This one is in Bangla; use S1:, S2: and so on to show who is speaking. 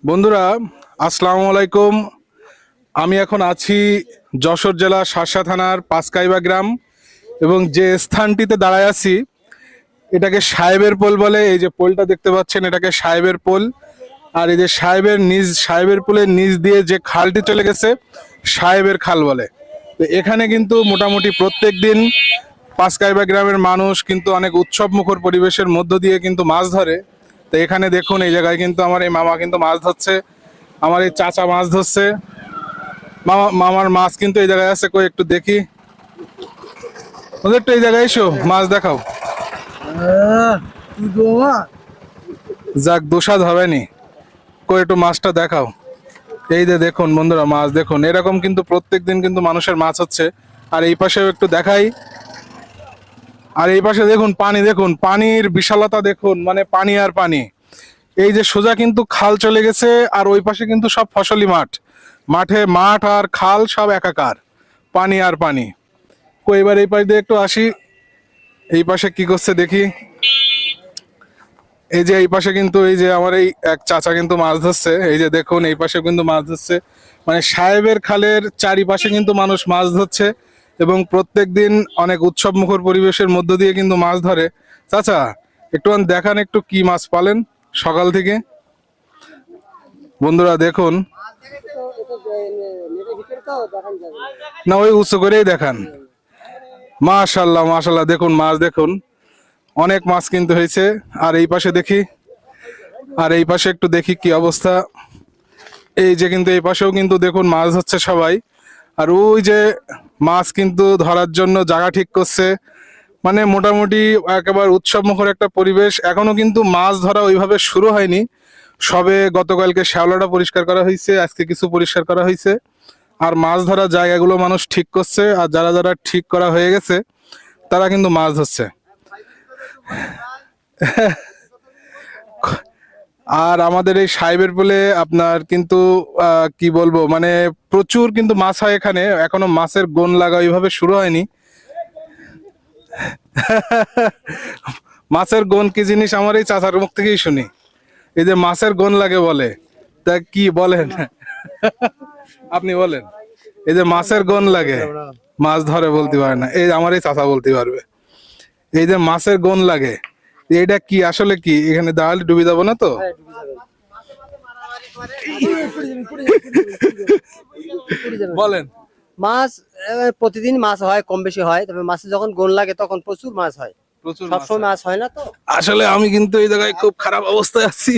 S1: বন্ধুরা, আসসালামু আলাইকুম। আমি এখন আছি যশোর জেলা শার্শা থানার পাঁচকাইবা গ্রাম এবং যে স্থানটিতে দাঁড়ায় আছি এটাকে সাহেবের পোল বলে। এই যে পোলটা দেখতে পাচ্ছেন এটাকে সাহেবের পোল। আর এই যে সাহেবের পোলের নিচ দিয়ে যে খালটি চলে গেছে সাহেবের খাল বলে। তো এখানে কিন্তু মোটামুটি প্রত্যেক দিন পাঁচকাইবা গ্রামের মানুষ কিন্তু অনেক উৎসব মুখর পরিবেশের মধ্য দিয়ে কিন্তু মাছ ধরে। তো এখানে দেখুন এই জায়গায় কিন্তু আমার এই মামা কিন্তু মাছ ধরছে, আমার এই চাচা মাছ ধরছে। মামার মাছ কিন্তু এই জায়গায় আছে, কই একটু দেখি। ওদের একটু এই জায়গায় এসো, মাছ দেখাও। যাক, দোষাদ হবে নি, কই একটু মাছটা দেখাও। এই যে দেখুন বন্ধুরা, মাছ দেখুন, এরকম কিন্তু প্রত্যেক দিন কিন্তু মানুষের মাছ হচ্ছে। আর এই পাশেও একটু দেখাই। আর এই পাশে দেখুন পানি, দেখুন পানির বিশালতা দেখুন, মানে পানি আর পানি। এই যে সোজা কিন্তু খাল চলে গেছে, আর ওই পাশে কিন্তু সব ফসলি মাঠ। মাঠ আর খাল সব একাকার, পানি আর পানি। কই এবার এই পাশ দিয়ে একটু আসি, এই পাশে কি করছে দেখি। এই যে এই পাশে কিন্তু এই যে আমার এই এক চাচা কিন্তু মাছ ধরছে। এই যে দেখুন এই পাশে কিন্তু মাছ ধরছে, মানে সাহেবের খালের চারিপাশে কিন্তু মানুষ মাছ ধরছে এবং প্রত্যেক দিন অনেক উৎসব মুখর পরিবেশের মধ্য দিয়ে কিন্তু মাছ ধরে। চাচা, একটু দেখান একটু কি মাছ পালেন সকাল থেকে। বন্ধুরা দেখুন, না ওই উঁচু করেই দেখান। মাশাল্লাহ মাশাল্লাহ, দেখুন মাছ দেখুন, অনেক মাছ কিন্তু হয়েছে। আর এই পাশে দেখি, আর এই পাশে একটু দেখি কি অবস্থা। এই যে কিন্তু এই পাশেও কিন্তু দেখুন মাছ হচ্ছে সবাই। আর ওই যে মাছ কিন্তু ধরার জন্য জায়গা ঠিক করছে, মানে মোটামুটি একেবারে উৎসব মুখর একটা পরিবেশ। এখনো কিন্তু মাছ ধরা ওইভাবে শুরু হয়নি, সবে গতকালকে শ্যাওলাটা পরিষ্কার করা হয়েছে, আজকে কিছু পরিষ্কার করা হয়েছে। আর মাছ ধরার জায়গাগুলো মানুষ ঠিক করছে, আর যারা যারা ঠিক করা হয়ে গেছে তারা কিন্তু মাছ ধরছে। আর আমাদের এই সাহেবের বলে আপনার কিন্তু কি বলবো, মানে প্রচুর কিন্তু মাছ হয় এখানে, এখনো মাছের গুণ লাগা ওইভাবে শুরু হয়নি। মাছের গুণ কি জিনিস আমার এই চাচার মুখ থেকেই শুনি, এই যে মাছের গুণ লাগে বলে। তা কি বলেন, আপনি বলেন। এই যে মাছের গুণ লাগে, মাছ ধরে বলতে পারে না, এই আমার এই চাচা বলতে পারবে। এই যে মাছের গুণ লাগে, এইটা কি আসলে কি, এখানে দাঁড়ালে ডুবে যাবো না তো? বলেন।
S2: মাছ প্রতিদিন মাছ হয়, কম বেশি হয়, তবে মাছে যখন গোল লাগে তখন প্রচুর মাছ হয়।
S1: প্রচুর মাছ
S2: সবসময়
S1: হয়।
S2: মাছ হয় না তো।
S1: আসলে আমি কিন্তু এই জায়গায় খুব খারাপ অবস্থায় আছি,